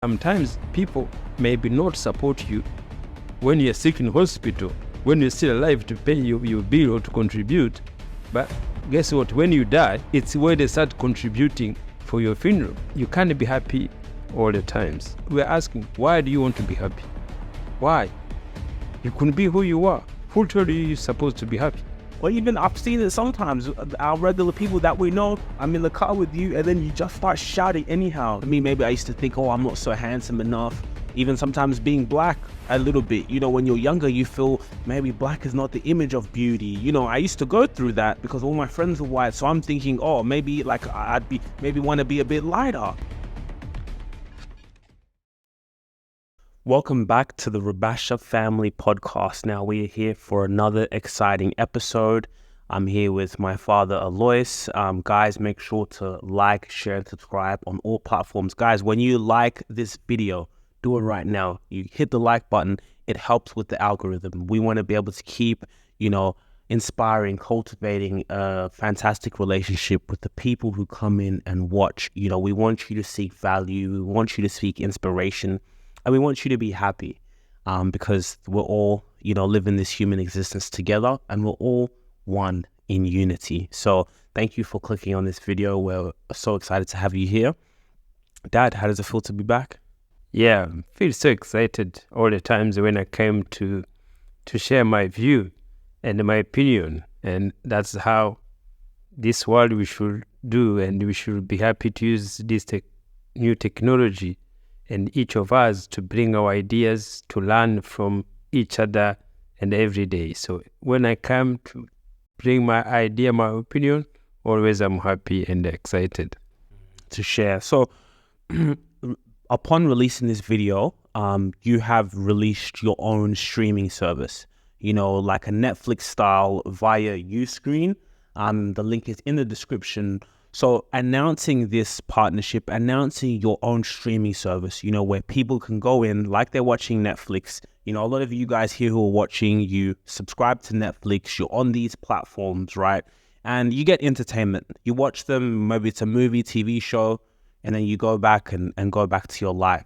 Sometimes people maybe not support you when you're sick in hospital, when you're still alive to pay your bill or to contribute. But guess what? When you die, it's where they start contributing for your funeral. You can't be happy all the times. We're asking, why do you want to be happy? Why? You couldn't be who you are. Who told you you're supposed to be happy? Or even I've seen it sometimes, our regular people that we know, I'm in the car with you and then you just start shouting anyhow. Maybe I used to think, oh, I'm not so handsome enough. Even sometimes being black a little bit, when you're younger, you feel maybe black is not the image of beauty. I used to go through that because all my friends were white. So I'm thinking, oh, maybe maybe want to be a bit lighter. Welcome back to the Rubasha Family podcast. Now we are here for another exciting episode. I'm here with my father, Aloys. Guys, make sure to like, share, and subscribe on all platforms. Guys, when you like this video, do it right now. You hit the like button. It helps with the algorithm. We want to be able to keep, inspiring, cultivating a fantastic relationship with the people who come in and watch. We want you to seek value. We want you to seek inspiration. And we want you to be happy because we're all, living this human existence together and we're all one in unity. So thank you for clicking on this video. We're so excited to have you here. Dad, how does it feel to be back? Yeah, I feel so excited all the times when I came to share my view and my opinion. And that's how this world we should do, and we should be happy to use this new technology and each of us to bring our ideas, to learn from each other and every day. So when I come to bring my idea, my opinion, always I'm happy and excited to share. So upon releasing this video, you have released your own streaming service, like a Netflix style via Uscreen. The link is in the description. So announcing this partnership, announcing your own streaming service, where people can go in like they're watching Netflix. A lot of you guys here who are watching, you subscribe to Netflix, you're on these platforms, right? And you get entertainment. You watch them, maybe it's a movie, TV show, and then you go back and go back to your life.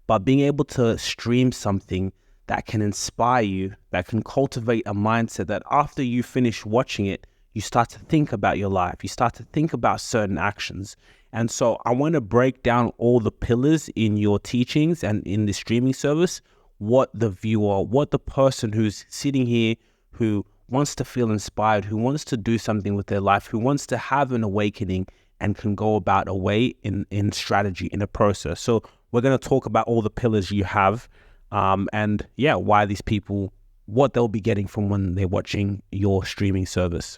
But being able to stream something that can inspire you, that can cultivate a mindset that after you finish watching it, you start to think about your life. You start to think about certain actions. And so I want to break down all the pillars in your teachings and in the streaming service, what the viewer, what the person who's sitting here, who wants to feel inspired, who wants to do something with their life, who wants to have an awakening and can go about a way in strategy, in a process. So we're going to talk about all the pillars you have and why these people, what they'll be getting from when they're watching your streaming service.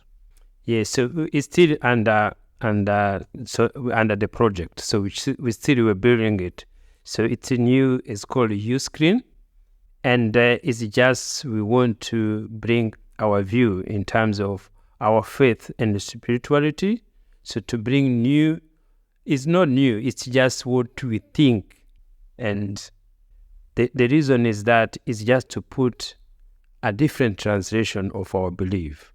Yeah, so it's still under the project. So we still were building it. So it's called Uscreen, and it's just we want to bring our view in terms of our faith and spirituality. So to bring new, it's not new. It's just what we think, and the reason is that it's just to put a different translation of our belief.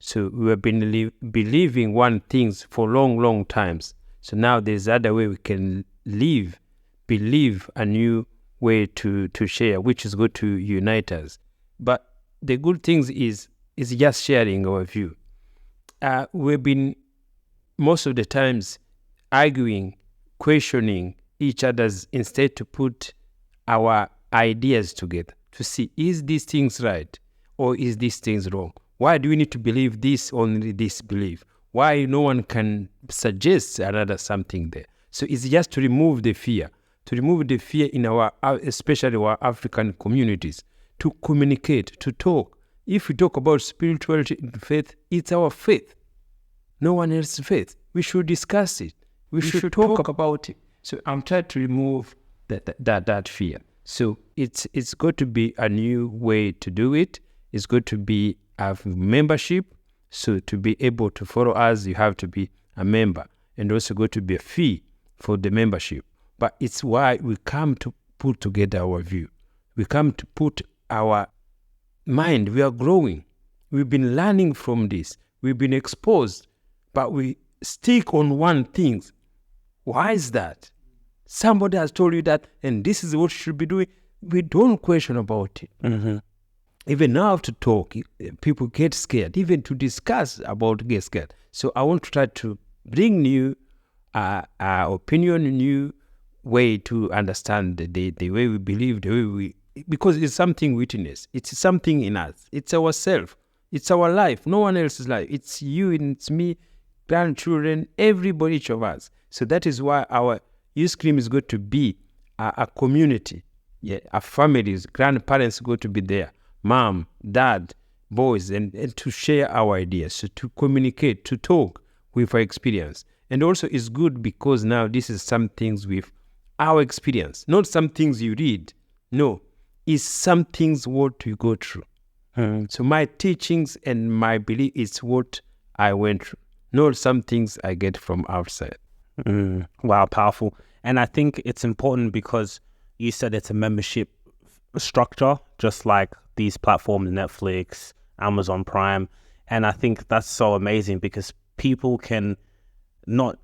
So we have been believing one things for long times. So now there's other way we can believe a new way to share, which is good to unite us. But the good things is just sharing our view. We've been most of the times arguing, questioning each other's instead to put our ideas together to see, is these things right or is these things wrong? Why do we need to believe this, only this belief? Why no one can suggest another something there? So it's just to remove the fear in especially our African communities, to communicate, to talk. If we talk about spirituality and faith, it's our faith. No one else's faith. We should discuss it. We should talk about it. So I'm trying to remove that fear. So it's going to be a new way to do it. It's going to have membership. So to be able to follow us, you have to be a member, and also going to be a fee for the membership. But it's why we come to put together our view. We come to put our mind. We are growing. We've been learning from this. We've been exposed, but we stick on one thing. Why is that? Somebody has told you that, and this is what you should be doing. We don't question about it. Even now to talk, people get scared. Even to discuss about get scared. So I want to try to bring new opinion, new way to understand the way we believe, the way we, because it's something witness. It's something in us. It's ourself. It's our life. No one else's life. It's you and it's me, grandchildren, everybody, each of us. So that is why our youth cream is going to be a community. Yeah, our families, grandparents going to be there. Mom, dad, boys, and to share our ideas, so to communicate, to talk with our experience. And also it's good because now this is some things with our experience, not some things you read. No, it's some things what you go through. So my teachings and my belief is what I went through, not some things I get from outside. Wow, powerful. And I think it's important because you said it's a membership structure, just like these platforms, Netflix, Amazon Prime. And I think that's so amazing because people can not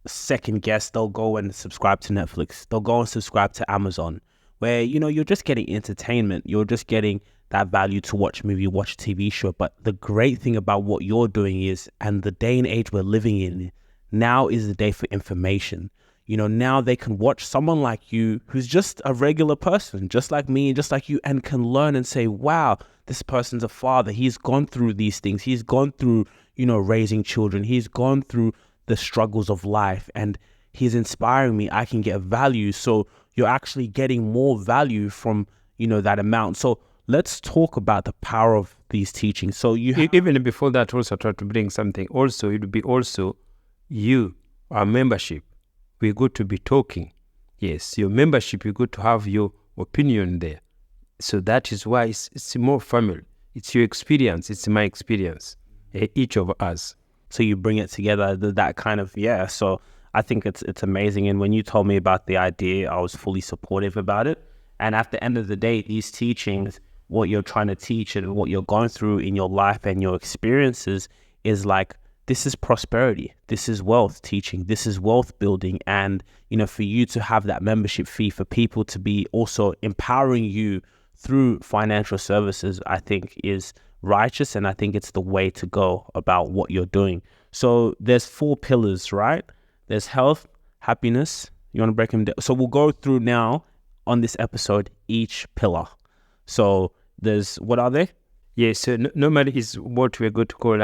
second guess. They'll go and subscribe to Netflix. They'll go and subscribe to Amazon, where, you know, you're just getting entertainment. You're just getting that value to watch a movie, watch a TV show. But the great thing about what you're doing is, and the day and age we're living in, now is the day for information. You know, now they can watch someone like you who's just a regular person, just like me, just like you, and can learn and say, wow, this person's a father. He's gone through these things. He's gone through, you know, raising children. He's gone through the struggles of life and he's inspiring me. I can get value. So you're actually getting more value from, you know, that amount. So let's talk about the power of these teachings. So you even before that, also try to bring something. Also, it would be also you, our membership. We're good to be talking. Yes, your membership, you're good to have your opinion there. So that is why it's more family. It's your experience. It's my experience. Each of us. So you bring it together, that kind of, yeah. So I think it's amazing. And when you told me about the idea, I was fully supportive about it. And at the end of the day, these teachings, what you're trying to teach and what you're going through in your life and your experiences is like, this is prosperity. This is wealth teaching. This is wealth building. And, you know, for you to have that membership fee, for people to be also empowering you through financial services, I think is righteous. And I think it's the way to go about what you're doing. So there's 4 pillars, right? There's health, happiness. You want to break them down? So we'll go through now on this episode, each pillar. So there's, what are they? Yeah, so normally is what we're going to call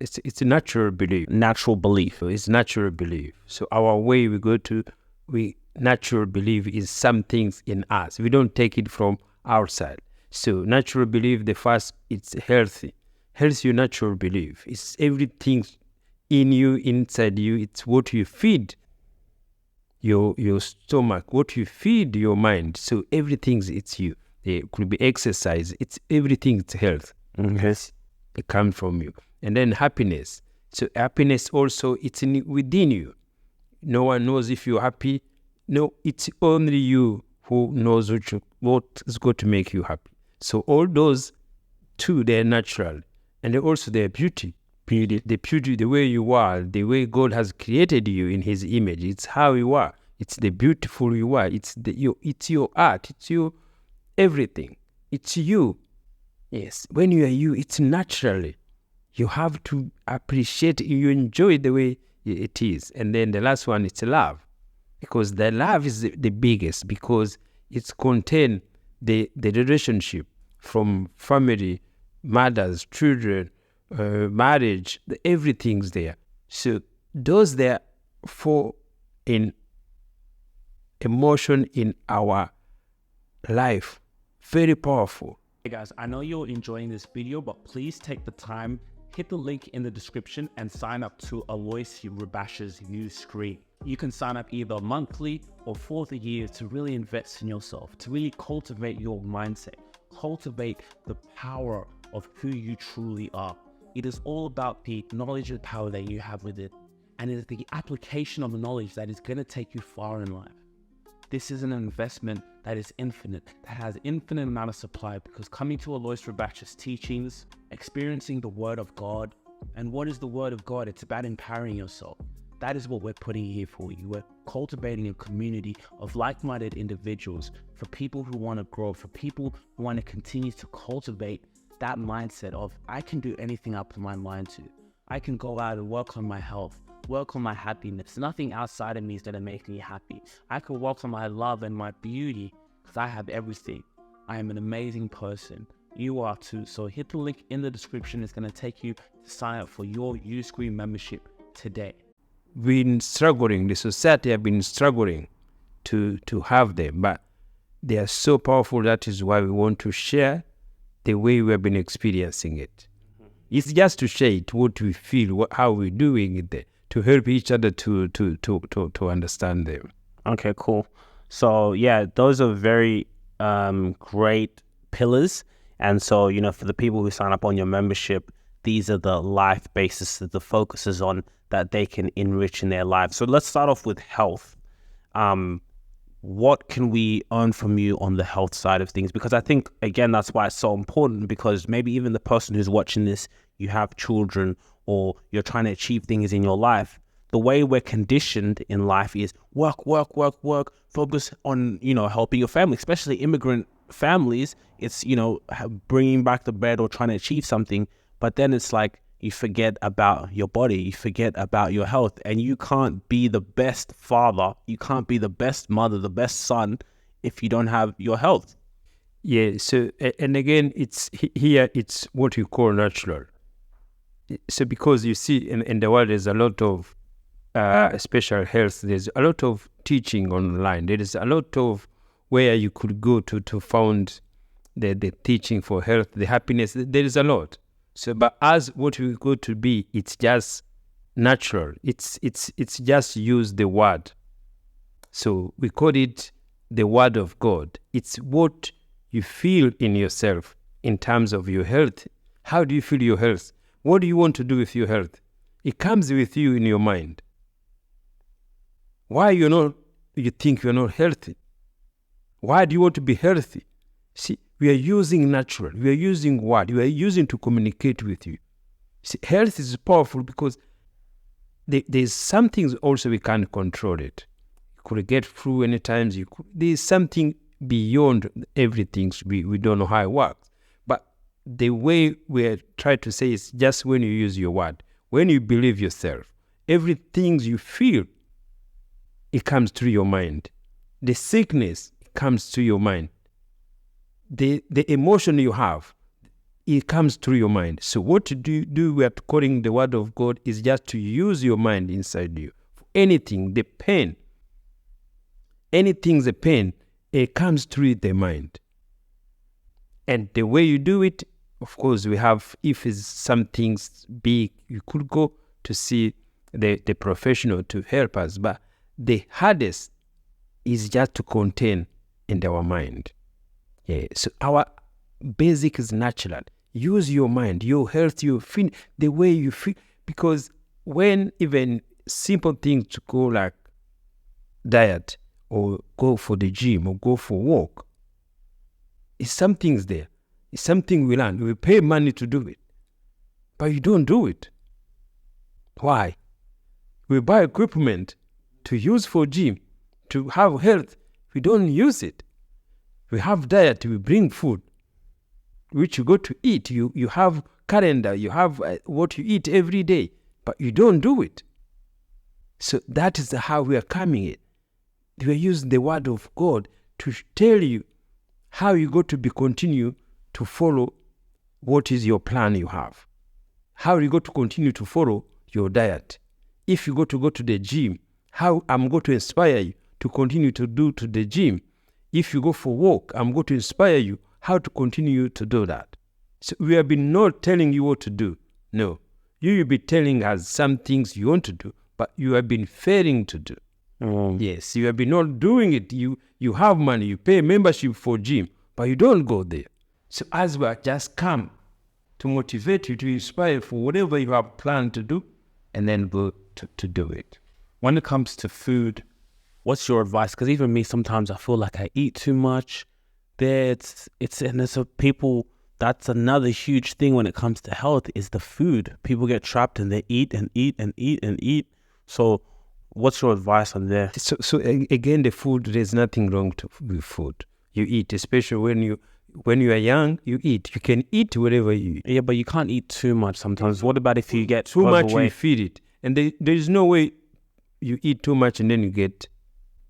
it's a natural belief. Natural belief. So it's natural belief. So our way we natural belief is some things in us. We don't take it from outside. So natural belief, the first, it's healthy. Healthy natural belief. It's everything in you, inside you. It's what you feed your stomach, what you feed your mind. So everything, it's you. It could be exercise. It's everything. It's health. Yes, it comes from you. And then happiness. So happiness also, it's within you. No one knows if you're happy. No, it's only you who knows what is going to make you happy. So all those 2, they're natural, and also their beauty. The beauty, the way you are, the way God has created you in His image. It's how you are. It's the beautiful you are. It's your art. It's your everything. It's you. Yes. When you are you, it's naturally. You have to appreciate it. You enjoy the way it is. And then the last one, it's love. Because the love is the biggest, because it's contain the relationship from family, mothers, children, marriage, everything's there. So those there 4 in emotion in our life. Very powerful. Hey guys, I know you're enjoying this video, but please take the time, hit the link in the description and sign up to Aloys Rubasha's new screen. You can sign up either monthly or for the year to really invest in yourself, to really cultivate your mindset, cultivate the power of who you truly are. It is all about the knowledge and power that you have with it. And it is the application of the knowledge that is going to take you far in life. This is an investment that is infinite, that has infinite amount of supply, because coming to Aloys Rubasha's teachings, experiencing the Word of God. And what is the Word of God? It's about empowering yourself. that is what we're putting here for you. We're cultivating a community of like-minded individuals, for people who want to grow, for people who want to continue to cultivate that mindset of, I can do anything I put my mind to. I can go out and work on my health, work on my happiness. Nothing outside of me is going to make me happy. I can work on my love and my beauty because I have everything. I am an amazing person. You are too. So hit the link in the description. It's going to take you to sign up for your Uscreen membership today. Been struggling, the society have been struggling to have them, but they are so powerful. That is why we want to share the way we have been experiencing it. It's just to share it, what we feel, how we're doing it, to help each other to understand them. Okay, cool. So yeah, those are very great pillars. And so, for the people who sign up on your membership, these are the life basis that the focus is on, that they can enrich in their lives. So let's start off with health. What can we earn from you on the health side of things? Because I think, again, that's why it's so important, because maybe even the person who's watching this, you have children or you're trying to achieve things in your life. The way we're conditioned in life is work, focus on, helping your family, especially immigrant families. It's, bringing back the bread or trying to achieve something. But then it's like, you forget about your body, you forget about your health, and you can't be the best father, you can't be the best mother, the best son, if you don't have your health. Yeah, so, and again, it's what you call natural. So because you see in the world, there's a lot of special health, there's a lot of teaching online, there is a lot of where you could go to find the teaching for health, the happiness, there is a lot. So, but as what we go to be, it's just natural. It's just use the word. So we call it the word of God. It's what you feel in yourself in terms of your health. How do you feel your health? What do you want to do with your health? It comes with you in your mind. Why you think you're not healthy? Why do you want to be healthy? See, we are using natural. We are using word. We are using to communicate with you. See, health is powerful because there's some things also we can't control it. You could get flu anytime. There's something beyond everything. We don't know how it works. But the way we are trying to say is just when you use your word, when you believe yourself, everything you feel, it comes through your mind. The sickness comes through your mind. The emotion you have, it comes through your mind. So what to do we are calling the word of God is just to use your mind inside you. For anything, the pain, it comes through the mind. And the way you do it, of course, we have, if it's some things big, you could go to see the professional to help us. But the hardest is just to contain in our mind. Yeah, so our basic is natural. Use your mind, your health, your feel, the way you feel. Because when even simple things to go like diet or go for the gym or go for walk, it's something's there. It's something we learn. We pay money to do it, but you don't do it. Why? We buy equipment to use for gym, to have health. We don't use it. We have diet, we bring food, which you go to eat. You have calendar, you have what you eat every day, but you don't do it. So that is how we are coming in. We are using the word of God to tell you how you got to be continue to follow what is your plan you have. How you got to continue to follow your diet. If you go to the gym, how I'm going to inspire you to continue to do to the gym. If you go for walk, I'm going to inspire you how to continue to do that. So we have been not telling you what to do. No. You will be telling us some things you want to do, but you have been failing to do. Yes, you have been not doing it. You have money, you pay membership for gym, but you don't go there. So as we are just come to motivate you, to inspire you for whatever you have planned to do, and then go to do it. When it comes to food, what's your advice? Because even me, sometimes I feel like I eat too much. There's people, that's another huge thing when it comes to health is the food. People get trapped and they eat and eat and eat and eat. So what's your advice on there? So again, the food, there's nothing wrong with food. You eat, especially when you are young, you eat. You can eat whatever you eat. Yeah, but you can't eat too much sometimes. What about if you get Too much, you overweight? feed it. And there is no way you eat too much and then you get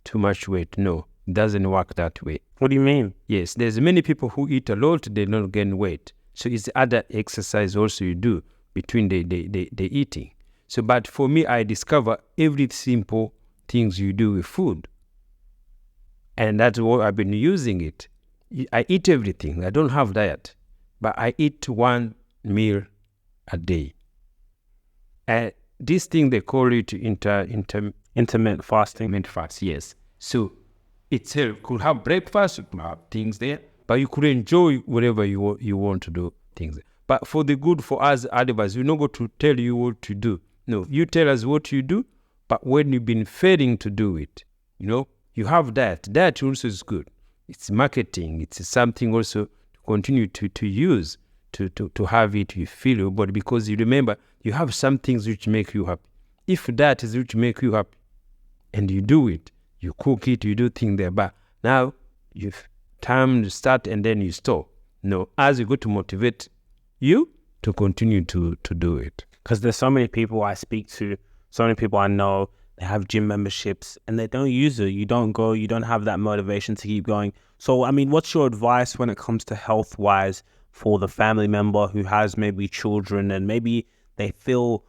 too much weight. No, it doesn't work that way. What do you mean? Yes, there's many people who eat a lot, they don't gain weight. So it's other exercise also you do between the eating. So, but for me, I discover every simple things you do with food. And that's what I've been using it. I eat everything. I don't have diet, but I eat one meal a day. And this thing, they call it Intermittent fasting. intermittent fast, yes. So it's could have breakfast, you could have things there, but you could enjoy whatever you want to do things. But for the good for us advisors, we're not going to tell you what to do. No, you tell us what you do, but when you've been failing to do it, you have diet. Diet also is good. It's marketing. It's something also to continue to use to have it, you feel your body, because you remember you have some things which make you happy. If that is which make you happy and you do it, you cook it, you do things there, but now you've time to start and then you stop. No, as you go to motivate you to continue to do it. Because there's so many people I speak to, so many people I know, they have gym memberships and they don't use it. You don't go, you don't have that motivation to keep going. So, I mean, what's your advice when it comes to health-wise for the family member who has maybe children and maybe they feel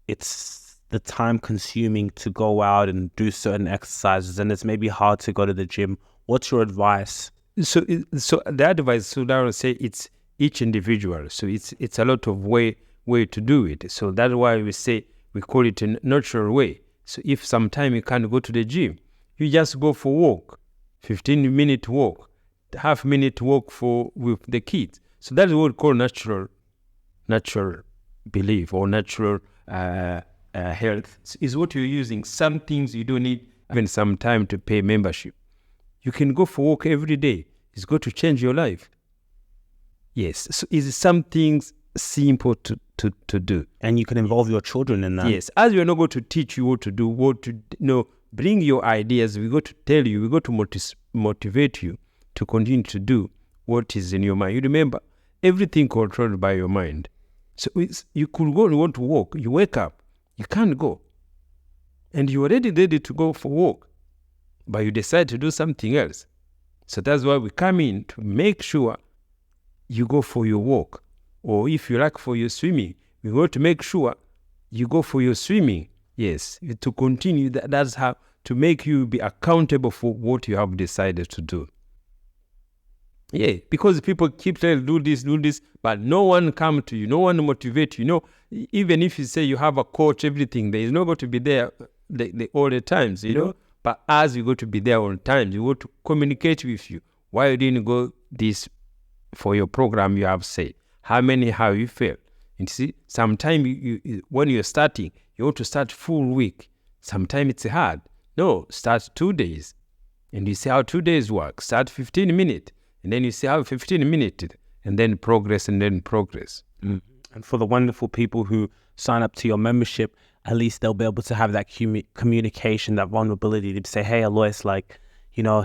it's the time consuming to go out and do certain exercises and it's maybe hard to go to the gym? What's your advice? So the advice, so that I would say it's each individual. So it's a lot of way to do it. So that's why we say we call it a natural way. So if sometime you can't go to the gym, you just go for walk, 15-minute walk, half-minute walk with the kids. So that's what we call natural belief or natural health. Is what you're using. Some things you don't need even some time to pay membership. You can go for walk every day. It's going to change your life. Yes, so it's some things simple to do. And you can involve your children in that. Yes, as we're not going to teach you what to do, bring your ideas. We got to tell you, we got to motivate you to continue to do what is in your mind. You remember, everything controlled by your mind. So you could go and want to walk. You wake up, you can't go. And you're already ready to go for walk, but you decide to do something else. So that's why we come in to make sure you go for your walk. Or if you like for your swimming, we want to make sure you go for your swimming. Yes, to continue. That's how to make you be accountable for what you have decided to do. Yeah, because people keep saying do this, but no one come to you, no one motivate you. Even if you say you have a coach, everything, there is not going to be there all the times, But as you go to be there all the time, you want to communicate with you. Why you didn't go this for your program you have said? How many have you failed? And see, sometimes you when you're starting, you want to start full week. Sometimes it's hard. No, start 2 days. And you see how 2 days work. Start 15 minutes. And then you see how 15 minutes. And then progress and then progress. Mm. And for the wonderful people who sign up to your membership, at least they'll be able to have that communication, that vulnerability to say, hey, Aloys,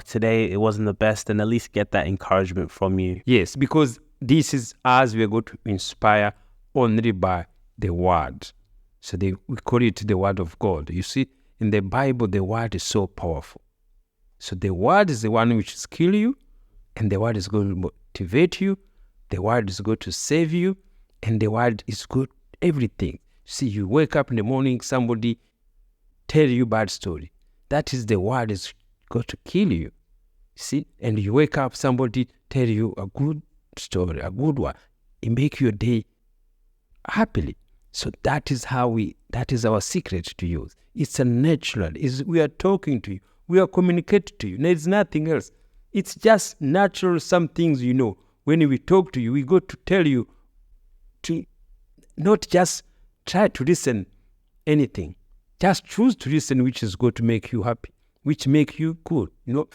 today it wasn't the best, and at least get that encouragement from you. Yes, because this is as we are going to inspire only by the word. So we call it the word of God. You see, in the Bible, the word is so powerful. So the word is the one which kills you, and the word is going to motivate you, the word is going to save you, and the word is good, everything. See, you wake up in the morning, somebody tell you bad story. That is the word is going to kill you. See, and you wake up, somebody tell you a good story, a good one. It make your day happily. So that is our secret to use. It's a natural. We are talking to you. We are communicating to you. There's nothing else. It's just natural. Some things when we talk to you, we go to tell you to not just try to listen anything. Just choose to listen which is going to make you happy, which make you good.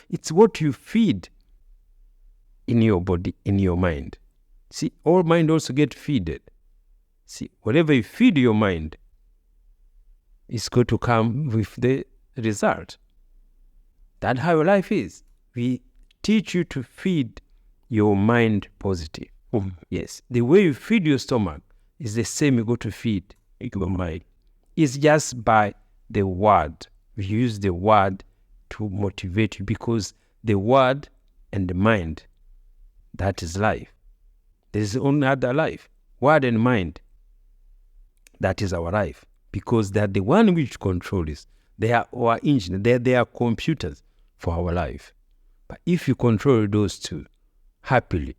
It's what you feed in your body, in your mind. See, all mind also get feeded. See, whatever you feed your mind, is going to come with the result. That's how life is. We teach you to feed your mind positive. Yes. The way you feed your stomach is the same you go to feed your mind. It's just by the word. We use the word to motivate you, because the word and the mind, that is life. There is only other life. Word and mind, that is our life, because they are the one which control us. They are our engine. They are computers for our life. But if you control those two happily,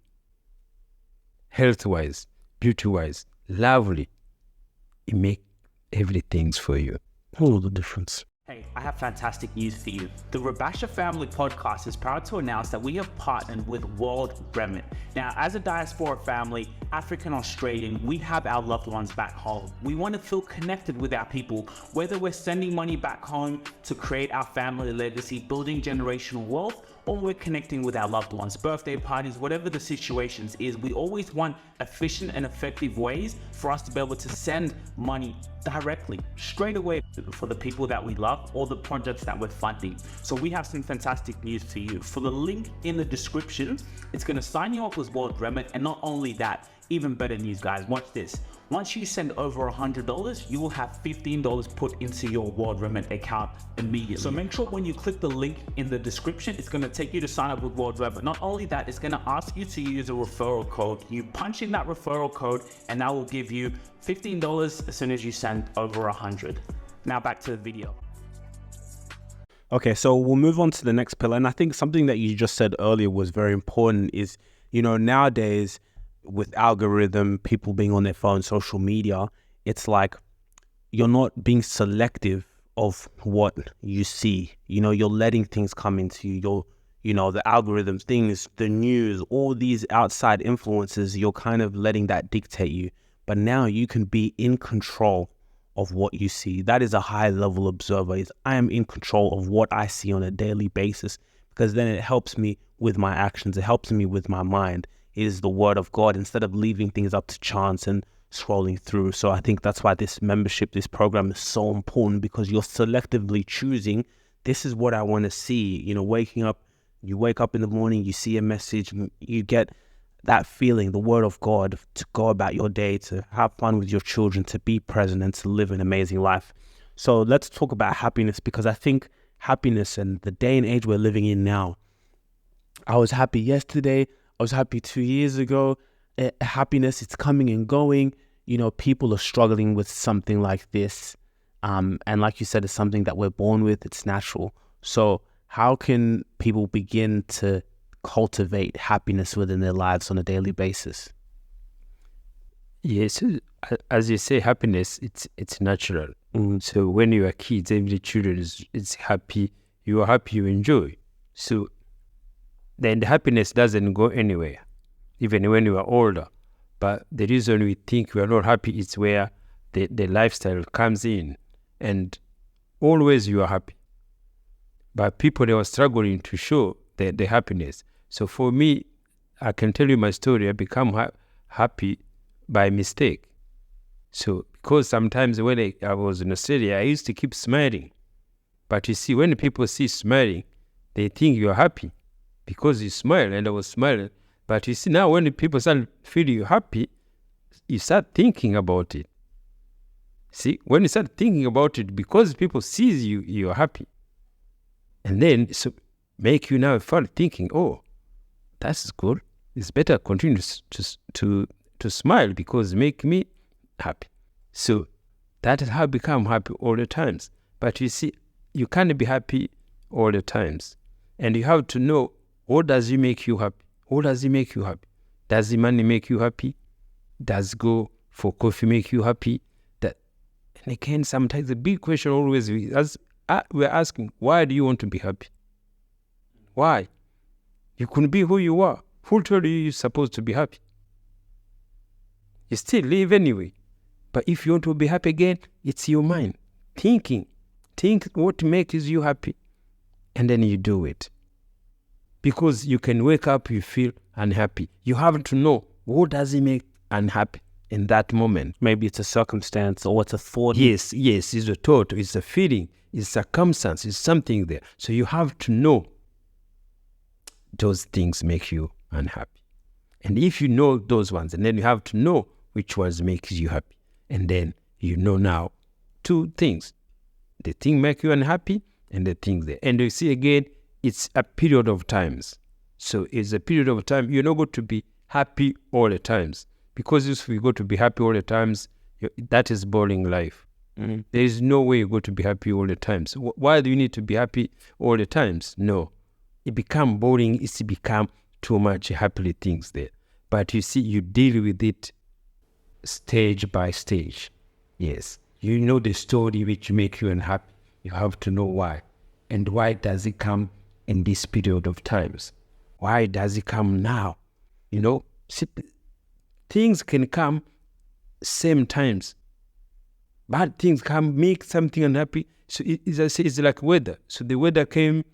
health-wise, beauty-wise, lovely, it makes everything for you. All the difference. Hey, I have fantastic news for you. The Rubasha Family podcast is proud to announce that we have partnered with WorldRemit. Now, as a diaspora family, African Australian, we have our loved ones back home. We want to feel connected with our people, whether we're sending money back home to create our family legacy, building generational wealth, or we're connecting with our loved ones, birthday parties, whatever the situations is. We always want efficient and effective ways for us to be able to send money directly, straight away, for the people that we love or the projects that we're funding. So we have some fantastic news for you. For the link in the description, it's going to sign you up with WorldRemit. And not only that, even better news, guys, watch this. Once you send over $100, you will have $15 put into your WorldRemit account immediately. So make sure when you click the link in the description, it's going to take you to sign up with WorldRemit. Not only that, it's going to ask you to use a referral code. You punch in that referral code and that will give you $15 as soon as you send over 100. Now back to the video. Okay, so we'll move on to the next pillar. And I think something that you just said earlier was very important is, nowadays, with algorithm, people being on their phone, social media, it's like you're not being selective of what you see. You're letting things come into you. The algorithm things, the news, all these outside influences, you're kind of letting that dictate you. But now you can be in control of what you see. That is a high level observer. I am in control of what I see on a daily basis, because then it helps me with my actions. It helps me with my mind. It is the word of God, instead of leaving things up to chance and scrolling through. So I think that's why this membership, this program is so important, because you're selectively choosing, this is what I want to see. You wake up in the morning, you see a message, you get that feeling, the word of God, to go about your day, to have fun with your children, to be present and to live an amazing life. So let's talk about happiness, because I think happiness and the day and age we're living in now, I was happy yesterday, I was happy 2 years ago. Happiness, it's coming and going. People are struggling with something like this. And like you said, it's something that we're born with. It's natural. So how can people begin to cultivate happiness within their lives on a daily basis? Yes, as you say, happiness, it's natural. So when you are kids, every children is happy. You are happy, you enjoy. So then the happiness doesn't go anywhere, even when you are older. But the reason we think we are not happy is where the lifestyle comes in, and always you are happy. But people, they were struggling to show the happiness. So for me, I can tell you my story. I become happy by mistake. So because sometimes when I was in Australia, I used to keep smiling. But you see, when people see smiling, they think you're happy because you smile, and I was smiling. But you see, now when people start feeling you happy, you start thinking about it. See, when you start thinking about it, because people sees you're happy, and then so make you now start thinking, oh, that's good. It's better continue to smile because make me happy. So that is how I become happy all the times. But you see, you can't be happy all the times, and you have to know, what does it make you happy? What does it make you happy? Does the money make you happy? Does go for coffee make you happy? And again, sometimes the big question always we're asking, why do you want to be happy? Why? You couldn't be who you are. Who told you you're supposed to be happy? You still live anyway. But if you want to be happy again, it's your mind. Think what makes you happy, and then you do it. Because you can wake up, you feel unhappy. You have to know, what does it make unhappy? in that moment. Maybe it's a circumstance or it's a thought. Yes, it's a thought, it's a feeling, it's circumstance, it's something there. So you have to know those things make you unhappy. And if you know those ones, and then you have to know which ones makes you happy. And then you know now two things. The thing make you unhappy and the things there. And you see again, it's a period of times. So it's a period of time. You're not going to be happy all the times. Because if you go to be happy all the times, that is boring life. There is no way you go to be happy all the times. Why do you need to be happy all the times? No. It become boring. It's become too much happily things there. But you see, you deal with it stage by stage. Yes. You know the story which make you unhappy. You have to know why. And why does it come in this period of times? Why does it come now? You know, see, things can come same times. Bad things can make something unhappy. So as I say, it's like weather. So the weather came,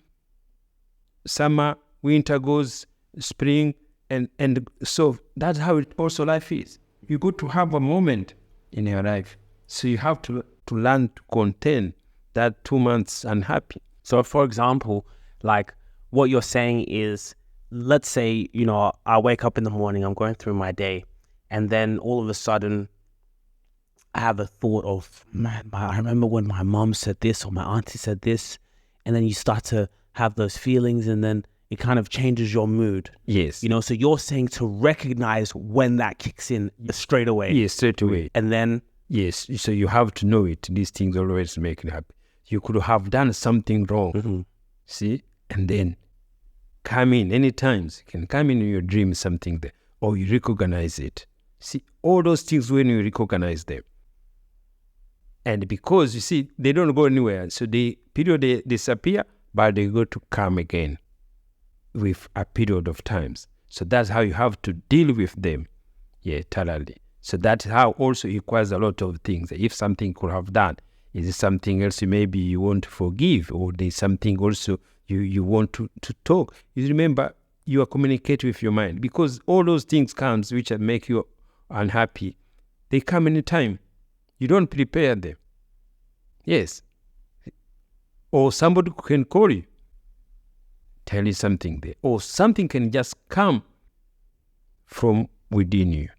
summer, winter goes, spring, and so that's how it also life is. You go to have a moment in your life. So you have to learn to contain that 2 months unhappy. So for example, like what you're saying is, let's say, you know, I wake up in the morning, I'm going through my day, and then all of a sudden I have a thought of, man, I remember when my mom said this or my auntie said this, and then you start to have those feelings, and then it kind of changes your mood. Yes. You know, so you're saying to recognize when that kicks in straight away. Yes, straight away. And then... Yes, so you have to know it. These things always make you happy. You could have done something wrong, see, and then come in anytime. You can come in your dream, something there, or you recognize it. See, all those things when you recognize them. And because, you see, they don't go anywhere. So the period, they disappear, but they go to come again with a period of times. So that's how you have to deal with them, thoroughly. So that's how also it requires a lot of things. If something could have done, is it something else maybe you want to forgive, or there's something also you want to talk. You remember, you are communicating with your mind, because all those things comes which make you unhappy. They come anytime. You don't prepare them. Yes. Or somebody can call you, tell you something there. Or something can just come from within you.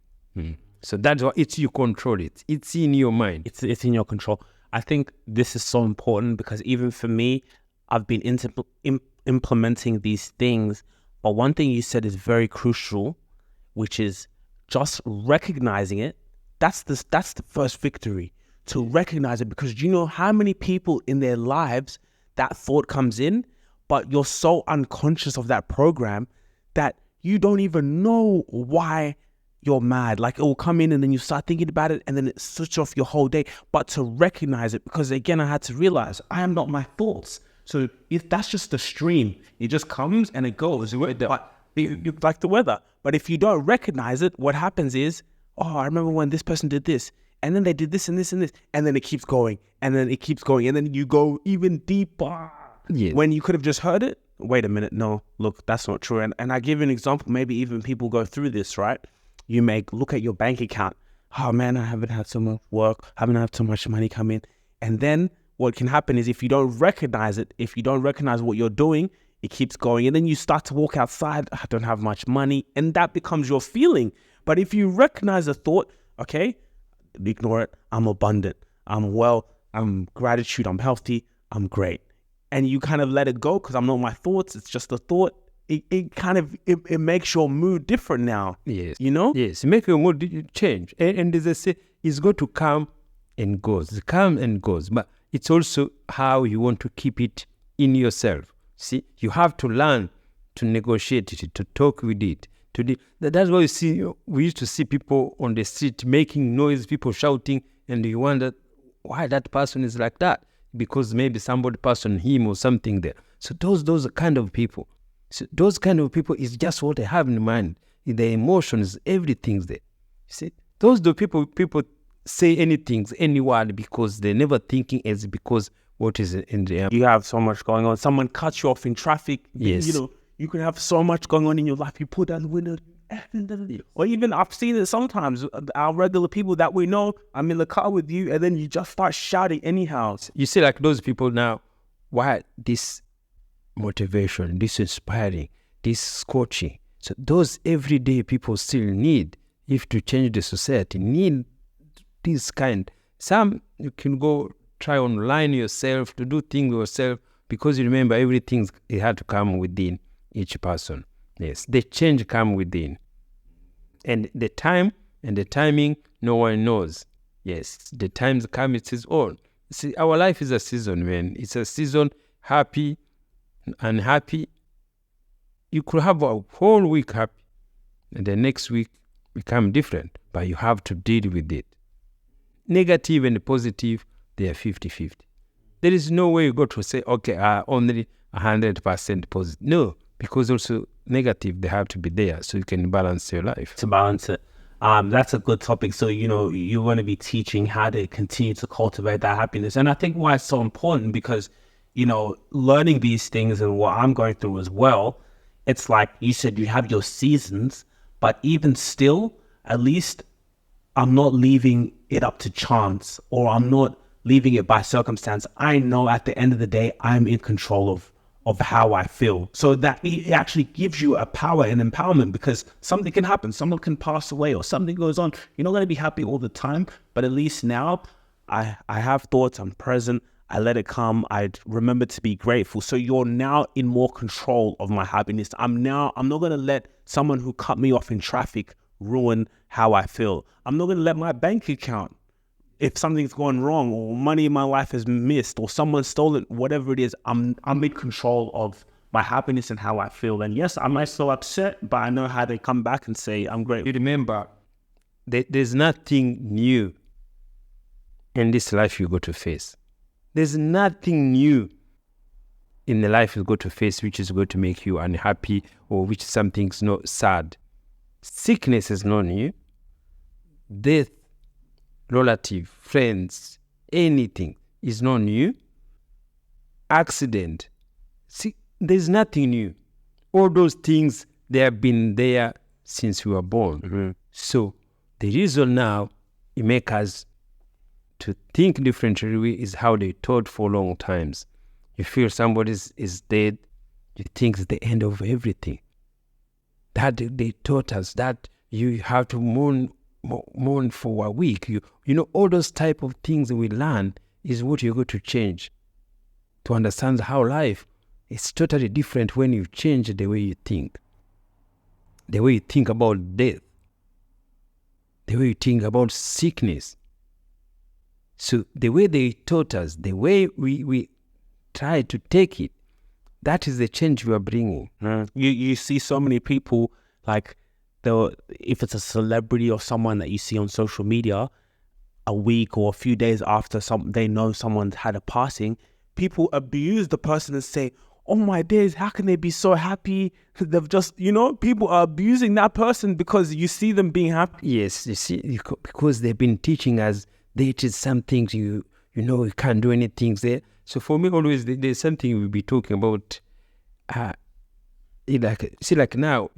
So that's why it's you control it. It's in your mind. It's in your control. I think this is so important because even for me, I've been implementing these things. But one thing you said is very crucial, which is just recognizing it. That's the first victory, to recognize it, because you know how many people in their lives that thought comes in, but you're so unconscious of that program that you don't even know why you're mad. Like, it will come in and then you start thinking about it and then it switches off your whole day. But to recognize it, because again, I had to realize I am not my thoughts. So if that's just a stream, it just comes and it goes. Like the weather. But if you don't recognize it, what happens is, oh, I remember when this person did this, and then they did this and this and this, and then it keeps going, and then it keeps going, and then you go even deeper. Yes. When you could have just heard it. Wait a minute, no, look, that's not true. And I give you an example, maybe even people go through this, right? You may look at your bank account. Oh man, I haven't had so much work. I haven't had so much money come in. And then what can happen is, if you don't recognize it, if you don't recognize what you're doing, it keeps going. And then you start to walk outside. I don't have much money. And that becomes your feeling. But if you recognize a thought, okay, ignore it. I'm abundant. I'm well. I'm gratitude. I'm healthy. I'm great. And you kind of let it go, because I'm not my thoughts. It's just a thought. It makes your mood different now. Yes. You know? Yes. Make your mood change. And as I say, it's going to come and goes. It comes and goes. But it's also how you want to keep it in yourself. See, you have to learn to negotiate it, to talk with it. That's why you see, we used to see people on the street making noise, people shouting, and you wonder why that person is like that. Because maybe somebody passed on him or something there. So those are kind of people. So those kind of people is just what they have in mind. Their emotions, everything's there. You see, those the people say anything, any word, because they're never thinking as because what is in there. You have so much going on. Someone cuts you off in traffic. Yes. You know, you can have so much going on in your life. You put down the window, Or even I've seen it sometimes, our regular people that we know, I'm in the car with you, and then you just start shouting anyhow. You see, like those people now, why this motivation, this inspiring, this coaching. So those everyday people still need, if to change the society, need this kind. Some you can go try online yourself, to do things yourself, because you remember everything, it had to come within each person. Yes, the change come within. And the time and the timing, no one knows. Yes, the times come, it's its own. See, our life is a season, man. It's a season, happy, unhappy. You could have a whole week happy, and the next week become different, but you have to deal with it. Negative and positive, they are 50-50. There is no way you go to say, okay, only 100% positive. No, because also negative, they have to be there so you can balance your life. To balance it. That's a good topic. So, you know, you want to be teaching how to continue to cultivate that happiness. And I think why it's so important, because, you know, learning these things and what I'm going through as well, it's like you said, you have your seasons, but even still, at least I'm not leaving it up to chance, or I'm not leaving it by circumstance. I know at the end of the day, I'm in control of how I feel. So that it actually gives you a power and empowerment, because something can happen. Someone can pass away or something goes on. You're not going to be happy all the time, but at least now I have thoughts, I'm present, I let it come, I remember to be grateful. So you're now in more control of my happiness. I'm not going to let someone who cut me off in traffic ruin how I feel. I'm not going to let my bank account, if something's gone wrong or money in my life is missed or someone stole it, whatever it is, I'm in control of my happiness and how I feel. And yes, I might feel upset, but I know how to come back and say, I'm grateful. You remember, there's nothing new in this life you go to face. There's nothing new in the life you go to face which is going to make you unhappy or which something's not sad. Sickness is not new. Death, relative, friends, anything is not new. Accident, see, there's nothing new. All those things, they have been there since we were born. Mm-hmm. So the reason now it makes us to think differently is how they thought for long times. You feel somebody is dead, you think it's the end of everything. That they taught us that you have to mourn for a week. You know, all those type of things we learn is what you're going to change to understand how life is totally different when you change the way you think. The way you think about death. The way you think about sickness. So the way they taught us, the way we try to take it, that is the change we are bringing. You see so many people, like, if it's a celebrity or someone that you see on social media, a week or a few days after they know someone's had a passing, people abuse the person and say, oh my days, how can they be so happy? They've just, you know, people are abusing that person because you see them being happy. Yes, you see, because they've been teaching us that is some things you know, you can't do anything there. So for me, always there's something we'll be talking about. Like now,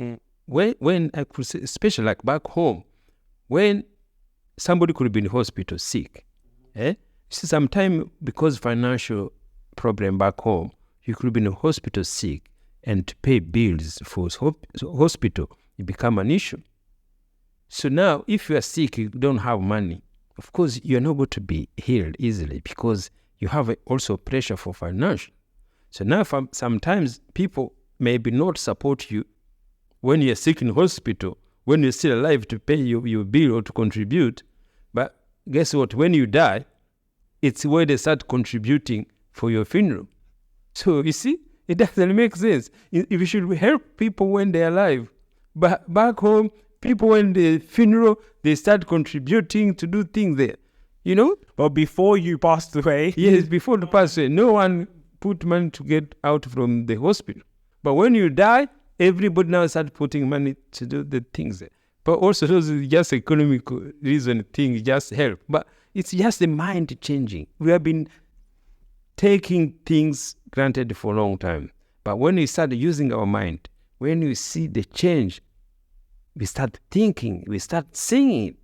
when I could say, especially like back home, when somebody could be in hospital sick, see, sometimes because financial problem back home, you could be in a hospital sick, and to pay bills for hospital, it become an issue. So now, if you are sick, you don't have money. Of course, you're not going to be healed easily because you have also pressure for financial. So now, sometimes people maybe not support you when you're sick in hospital, when you're still alive to pay your bill or to contribute. But guess what? When you die, it's where they start contributing for your funeral. So you see, it doesn't make sense. If you should help people when they're alive, but back home, people when the funeral, they start contributing to do things there, you know? But before you passed away... Yes, before the pass away, no one put money to get out from the hospital. But when you die, everybody now start putting money to do the things there. But also those are just economic reason things just help. But it's just the mind changing. We have been taking things granted for a long time. But when we start using our mind, when we see the change we start thinking, we start singing,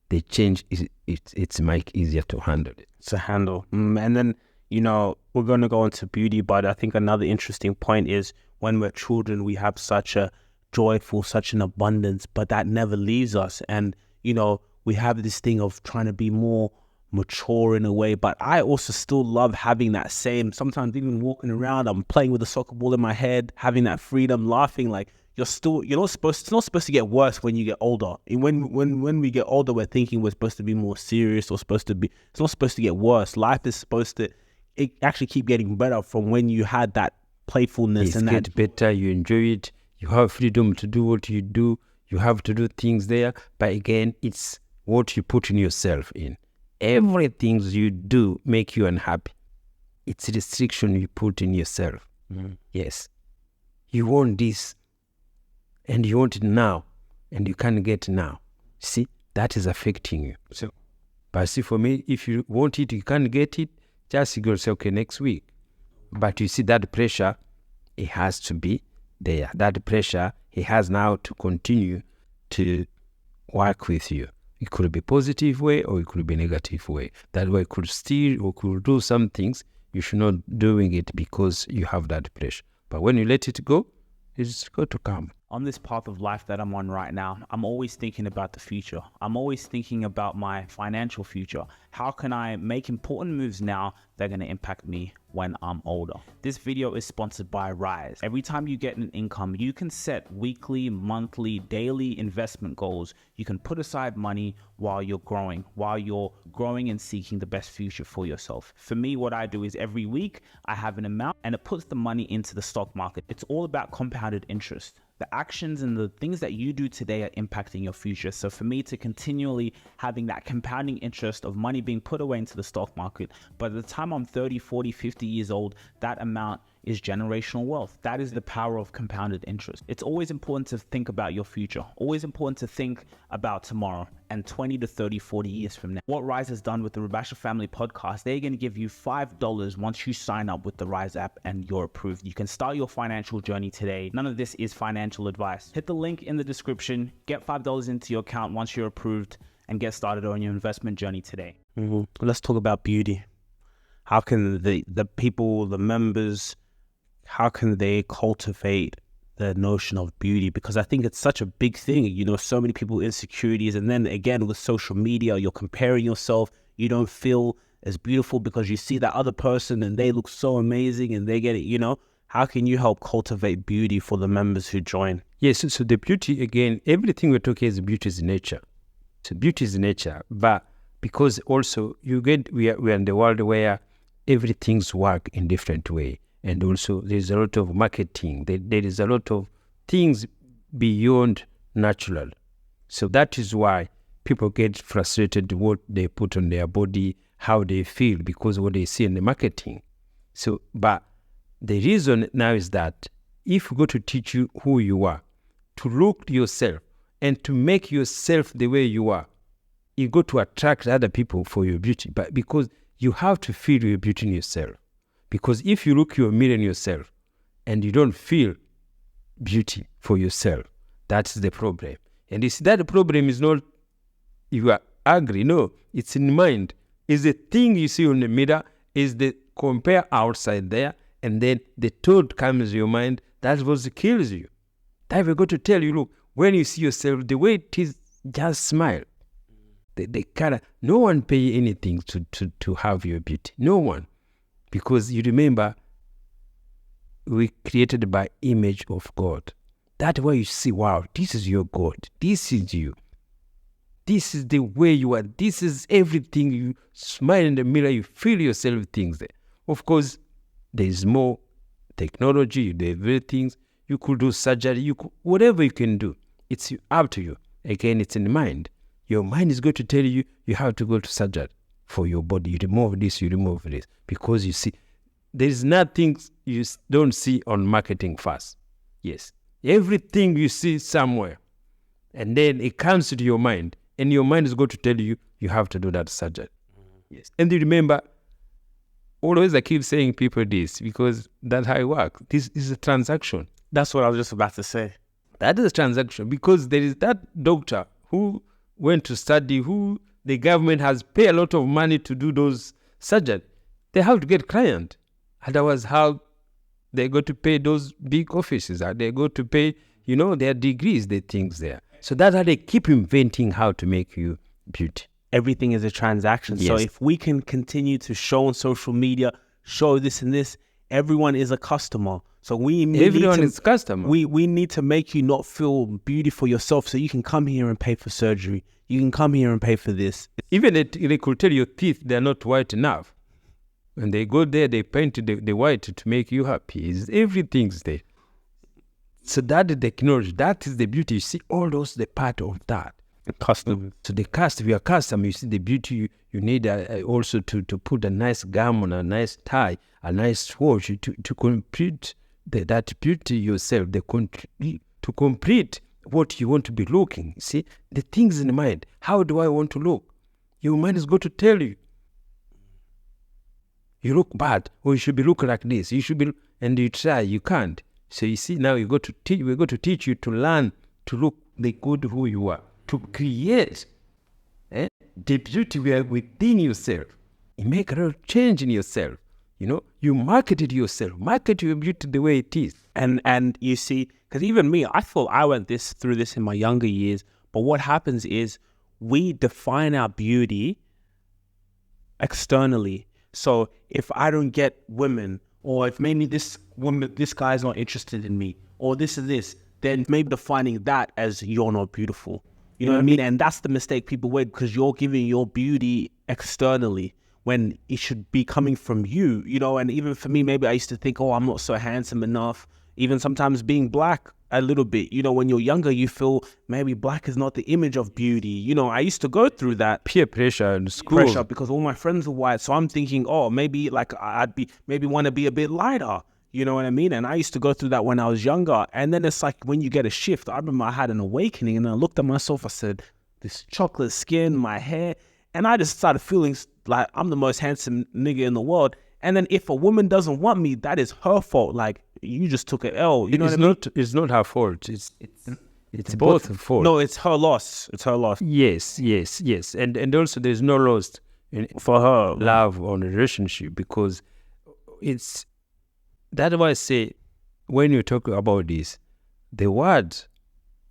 the change it's much easier to handle it. To handle. And then, we're going to go into beauty, but I think another interesting point is when we're children, we have such a joyful, such an abundance, but that never leaves us. And, we have this thing of trying to be more mature in a way, but I also still love having that same, sometimes even walking around, I'm playing with a soccer ball in my head, having that freedom, laughing, like it's not supposed to get worse when you get older. And when we get older, we're thinking we're supposed to be more serious or it's not supposed to get worse. Life is supposed to actually keep getting better from when you had that playfulness. It gets better, you enjoy it, you have freedom to do what you do, you have to do things there, but again, it's what you put in yourself in. Everything you do make you unhappy. It's a restriction you put in yourself. Yes. You want this, and you want it now, and you can't get it now. See, that is affecting you. So, but see, for me, if you want it, you can't get it, just go say, okay, next week. But you see that pressure, it has to be there. That pressure, it has now to continue to work with you. It could be positive way or it could be negative way. That way it could steal or could do some things. You should not doing it because you have that pressure. But when you let it go, it's going to come. On this path of life that I'm on right now, I'm always thinking about the future. I'm always thinking about my financial future. How can I make important moves now that are going to impact me when I'm older? This video is sponsored by Raiz. Every time you get an income, you can set weekly, monthly, daily investment goals. You can put aside money while you're growing and seeking the best future for yourself. For me, what I do is every week I have an amount and it puts the money into the stock market. It's all about compounded interest. The actions and the things that you do today are impacting your future. So for me to continually having that compounding interest of money being put away into the stock market, by the time I'm 30, 40, 50 years old, that amount is generational wealth. That is the power of compounded interest. It's always important to think about your future, always important to think about tomorrow and 20 to 30, 40 years from now. What Raiz has done with the Rubasha Family podcast, they're going to give you $5 once you sign up with the Raiz app and you're approved. You can start your financial journey today. None of this is financial advice. Hit the link in the description, get $5 into your account once you're approved, and get started on your investment journey today. Let's talk about beauty. How can the people, the members, how can they cultivate the notion of beauty? Because I think it's such a big thing, so many people insecurities. And then again, with social media, you're comparing yourself. You don't feel as beautiful because you see that other person and they look so amazing and they get it, How can you help cultivate beauty for the members who join? Yes, so the beauty, again, everything we're talking is beauty is nature. So beauty is nature, but because also we are in the world where everything's work in different way. And also there's a lot of marketing. There is a lot of things beyond natural. So that is why people get frustrated what they put on their body, how they feel, because what they see in the marketing. So, but the reason now is that if we go to teach you who you are, to look at yourself and to make yourself the way you are, you go to attract other people for your beauty. But because you have to feel your beauty in yourself. Because if you look your mirror in yourself and you don't feel beauty for yourself, that's the problem. And you see that the problem is not you are ugly. No, it's in mind. It's the thing you see on the mirror, is the compare outside there, and then the thought comes to your mind. That's what kills you. That we're going to tell you, look, when you see yourself, the way it is, just smile. They kind of, no one pay anything to have your beauty. No one. Because you remember, we created by image of God. That's why you see, wow, this is your God. This is you. This is the way you are. This is everything. You smile in the mirror, you feel yourself things there. Of course, there is more technology, there are things. You could do surgery, whatever you can do. It's up to you. Again, it's in the mind. Your mind is going to tell you, you have to go to surgery for your body. You remove this, you remove this. Because you see, there is nothing you don't see on marketing first. Yes. Everything you see somewhere. And then it comes to your mind. And your mind is going to tell you, you have to do that surgery. Yes. And you remember, always I keep saying people this, because that's how it works. This is a transaction. That's what I was just about to say. That is a transaction, because there is that doctor who went to study, who the government has paid a lot of money to do those surgery. They have to get client. Otherwise, how they go to pay those big offices? Are they go to pay, their degrees, their things there? So that's how they keep inventing how to make you beauty. Everything is a transaction. Yes. So if we can continue to show on social media, show this and this, everyone is a customer. So Everyone is customer. We need to make you not feel beauty for yourself, so you can come here and pay for surgery. You can come here and pay for this. Even they could tell your teeth they're not white enough. When they go there, they paint the white to make you happy. Everything's there. So that is the technology. That is the beauty. You see, all those, the part of that. Custom. So if you're a customer, you see the beauty. You need also to put a nice gown on, a nice tie, a nice watch to complete that beauty yourself. To complete what you want to be looking. See, the things in the mind. How do I want to look? Your mind is going to tell you. You look bad, or you should be looking like this. You should be, and you try, you can't. So you see, now we're going to teach you to learn to look the good who you are, to create the beauty within yourself. You make a real change in yourself. You market it yourself. Market your beauty the way it is. And you see, because even me, I thought I went through this in my younger years. But what happens is we define our beauty externally. So if I don't get women, or if maybe this guy's not interested in me, or this and this, then maybe defining that as you're not beautiful. You know what I mean? And that's the mistake people make, because you're giving your beauty externally when it should be coming from you, and even for me, maybe I used to think, oh, I'm not so handsome enough. Even sometimes being black a little bit, when you're younger, you feel maybe black is not the image of beauty. I used to go through that peer pressure in school. Because all my friends are white. So I'm thinking, oh, maybe maybe want to be a bit lighter. You know what I mean? And I used to go through that when I was younger. And then it's like when you get a shift, I remember I had an awakening, and I looked at myself, I said, this chocolate skin, my hair. And I just started feeling like I'm the most handsome nigga in the world. And then if a woman doesn't want me, that is her fault. Like, you just took an L. You know what I mean? It's not her fault. It's both her fault. No, it's her loss. It's her loss. Yes. And also there's no loss for her love or relationship, because that's why I say, when you talk about this, the word,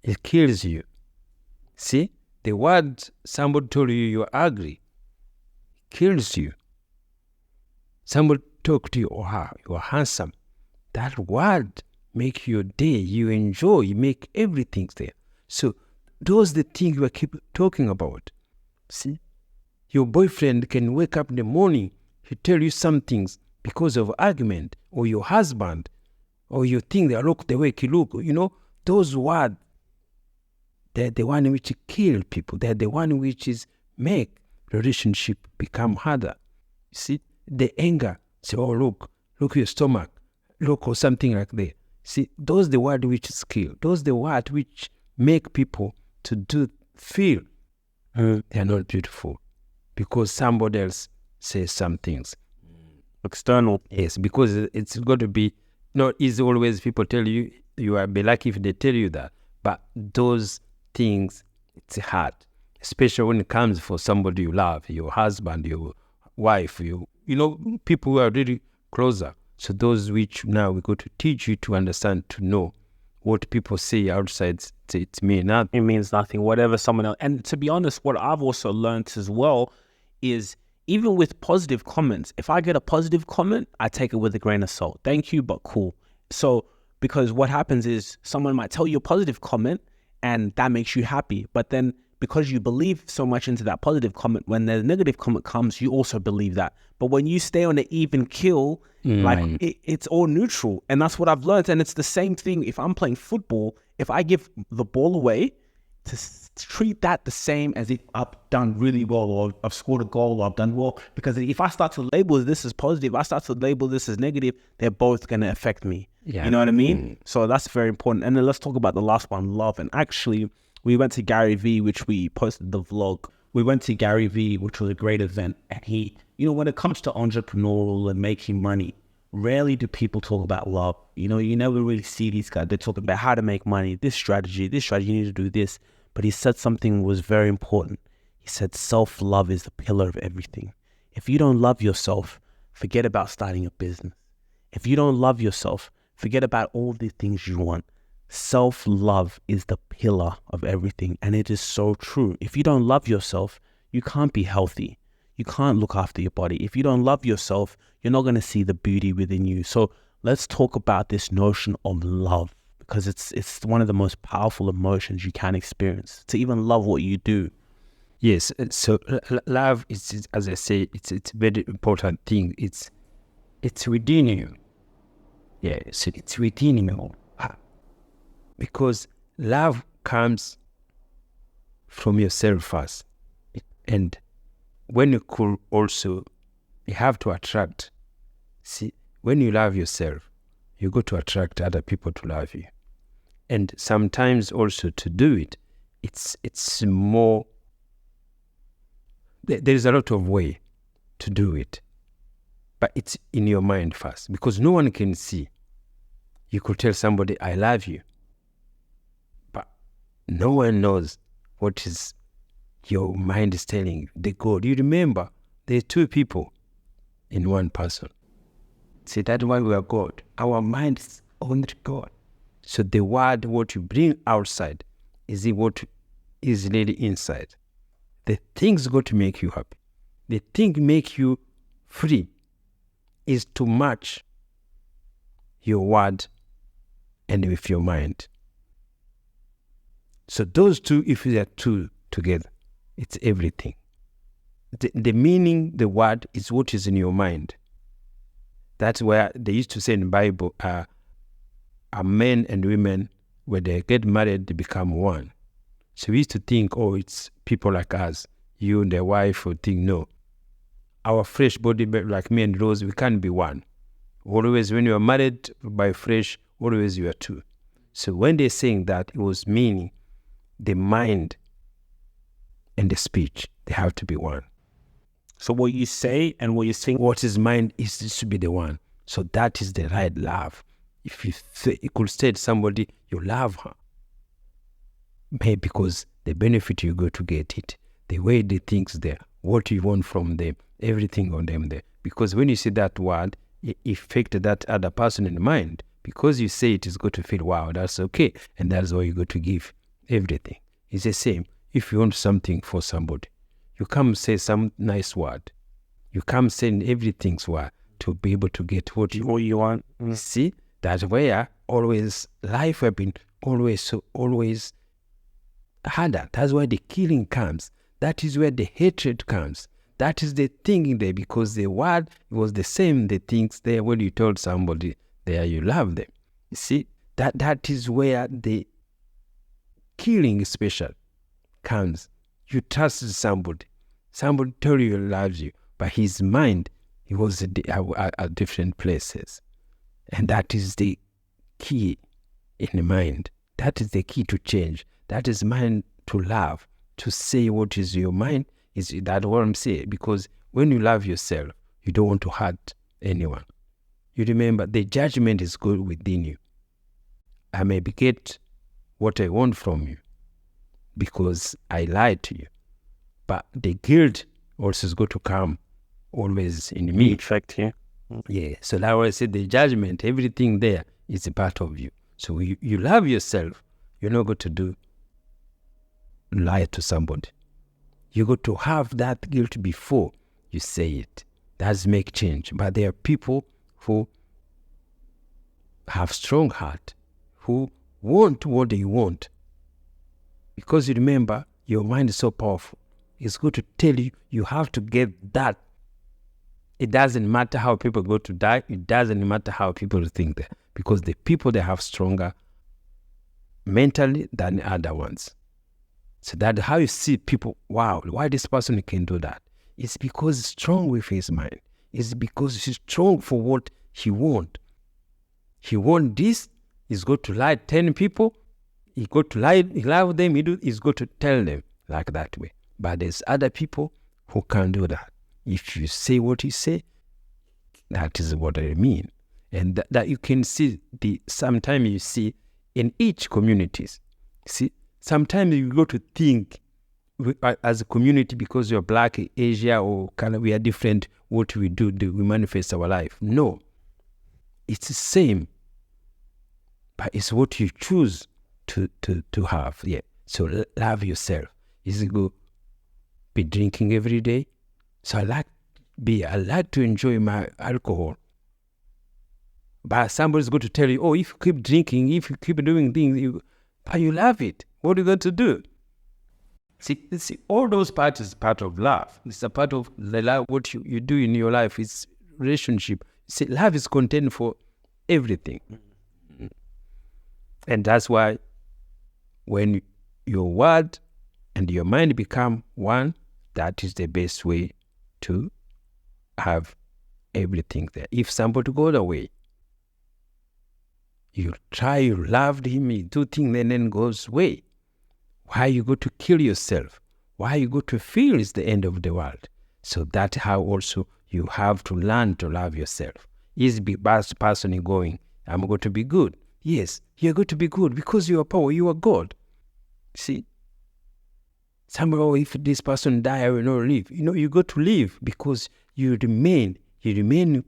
it kills you. See, the word somebody told you you're ugly, kills you. Somebody talk to you, oh, you're handsome. That word make your day. You enjoy. You make everything there. So those are the things we keep talking about. See, your boyfriend can wake up in the morning, he tell you some things because of argument, or your husband, or you think they look the way he look. Those words, they're the one which kill people. They're the one which make relationship become harder. See, the anger, say, oh, look your stomach, look, or something like that. See, those the word which is kill. Those the word which make people to feel they're not beautiful because somebody else says some things. External. Yes, because it's got to be not easy always. People tell you, you are be lucky if they tell you that. But those things, it's hard, especially when it comes for somebody you love, your husband, your wife, people who are really closer. So those which now we go to teach you to understand, to know what people say outside, it means nothing. It means nothing, whatever someone else. And to be honest, what I've also learned as well is, even with positive comments, if I get a positive comment, I take it with a grain of salt. Thank you, but cool. So, because what happens is someone might tell you a positive comment and that makes you happy. But then because you believe so much into that positive comment, when the negative comment comes, you also believe that. But when you stay on an even kill, it's all neutral. And that's what I've learned. And it's the same thing if I'm playing football. If I give the ball away, to treat that the same as if I've done really well, or I've scored a goal, or I've done well. Because if I start to label this as positive, I start to label this as negative, they're both going to affect me. Yeah. You know what I mean? So that's very important. And then let's talk about the last one, love. And actually, we went to Gary Vee, which we posted the vlog. We went to Gary Vee, which was a great event. And he, when it comes to entrepreneurial and making money, rarely do people talk about love. You know, you never really see these guys. They're talking about how to make money, this strategy, you need to do this. But he said something was very important. He said self-love is the pillar of everything. If you don't love yourself, forget about starting a business. If you don't love yourself, forget about all the things you want. Self-love is the pillar of everything. And it is so true. If you don't love yourself, you can't be healthy. You can't look after your body. If you don't love yourself, you're not going to see the beauty within you. So let's talk about this notion of love, because it's one of the most powerful emotions you can experience, to even love what you do. Yes. So love is, as I say, it's a very important thing. It's within you. Yeah. So it's within you. Because love comes from yourself first. And when you could also, you have to attract. See, when you love yourself, you go to attract other people to love you. And sometimes also to do it, it's more, there's a lot of way to do it. But it's in your mind first, because no one can see. You could tell somebody, I love you. But no one knows what is your mind is telling you, the God. You remember, there are two people in one person. See, that's why we are God. Our mind is only God. So the word, what you bring outside, is what is really inside. The things going to make you happy, the thing make you free, is to match your word and with your mind. So those two, if they are two together, it's everything. The meaning, the word, is what is in your mind. That's where they used to say in the Bible, men and women, when they get married, they become one. So we used to think, oh, it's people like us, you and their wife, would think, no. Our fresh body, like me and Rose, we can't be one. Always, when you are married by fresh, always you are two. So when they're saying that, it was meaning the mind and the speech, they have to be one. So what you say and what you think, what is mind is to be the one. So that is the right love. If you could say to somebody, you love her, maybe because the benefit you go to get it, the way they think there, what you want from them, everything on them there. Because when you say that word, it affects that other person in the mind. Because you say it is going to feel, wow, that's okay. And that's why you go to give everything. It's the same. If you want something for somebody, you come say some nice word. You come saying everything's word to be able to get what you want. See, that's where always life have been always harder. That's why the killing comes. That is where the hatred comes. That is the thing there, because the word was the same, the things there when you told somebody there you love them. You see, that is where the killing special comes. You trust somebody tell you he loves you, but his mind, he was at different places. And that is the key in the mind. That is the key to change. That is mind to love, to say what is your mind. Is that what I'm saying? Because when you love yourself, you don't want to hurt anyone. You remember, the judgment is good within you. I may get what I want from you because I lied to you. But the guilt also is going to come always in me. Effect, yeah. Yeah. So that's why I said the judgment, everything there is a part of you. So you love yourself. You're not going to lie to somebody. You're going to have that guilt before you say it. That's make change. But there are people who have strong heart, who want what they want. Because you remember, your mind is so powerful. It's going to tell you, you have to get that. It doesn't matter how people go to die. It doesn't matter how people think that. Because the people, they have stronger mentally than the other ones. So that's how you see people, wow, why this person can do that? It's because he's strong with his mind. It's because he's strong for what he wants. He wants this, he's going to lie 10 people, he go to lie, he love them, he's going to tell them like that way. But there's other people who can't do that. If you say what you say, that is what I mean. And that you can see sometimes you see in each communities. See, sometimes you go to think as a community, because you're Black, Asia, or kind of we are different, what we do, we manifest our life. No, it's the same, but it's what you choose to have. Yeah. So love yourself. Is it go be drinking every day? So I like to enjoy my alcohol. But somebody's going to tell you, oh, if you keep drinking, if you keep doing things, but you love it. What are you going to do? See, all those parts is part of love. It's a part of the love, what you do in your life. It's relationship. See, love is contained for everything. And that's why when your word and your mind become one, that is the best way to have everything there. If somebody goes away, you try, you loved him, you do things, and then goes away. Why you go to kill yourself? Why you go to feel it's the end of the world? So that's how also you have to learn to love yourself. Is the best person going, I'm going to be good. Yes, you're going to be good because you are power, you are God. See, somehow if this person die, I will not live. You got to live because you remain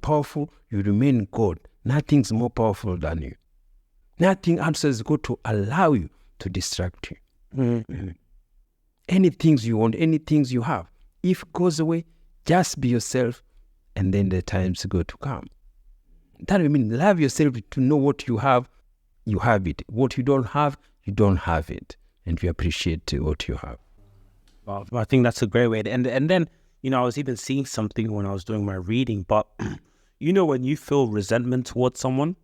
powerful, you remain God. Nothing's more powerful than you. Nothing else is going to allow you to distract you. Mm-hmm. Any things you want, any things you have, if it goes away, just be yourself, and then the times go to come. That I mean, love yourself to know what you have it. What you don't have it, and we appreciate what you have. Well, I think that's a great way. And then I was even seeing something when I was doing my reading. But when you feel resentment towards someone,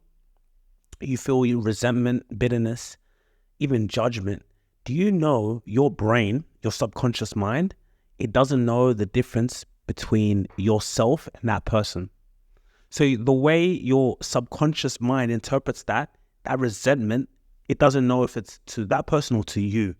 you feel resentment, bitterness, even judgment. Do you know your brain, your subconscious mind, it doesn't know the difference between yourself and that person. So the way your subconscious mind interprets that resentment, it doesn't know if it's to that person or to you.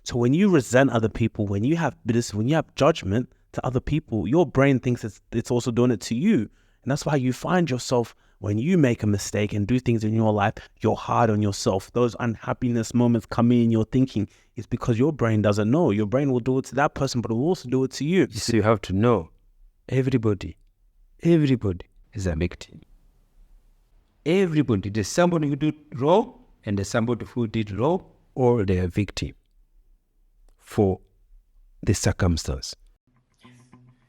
So when you resent other people, when you have bitterness, when you have judgment to other people, your brain thinks it's also doing it to you. And that's why you find yourself, when you make a mistake and do things in your life, you're hard on yourself. Those unhappiness moments come in your thinking. It's because your brain doesn't know. Your brain will do it to that person, but it will also do it to you. So you have to know, everybody is a victim. Everybody, there's somebody who did wrong and there's somebody who did wrong, or they're a victim for the circumstance.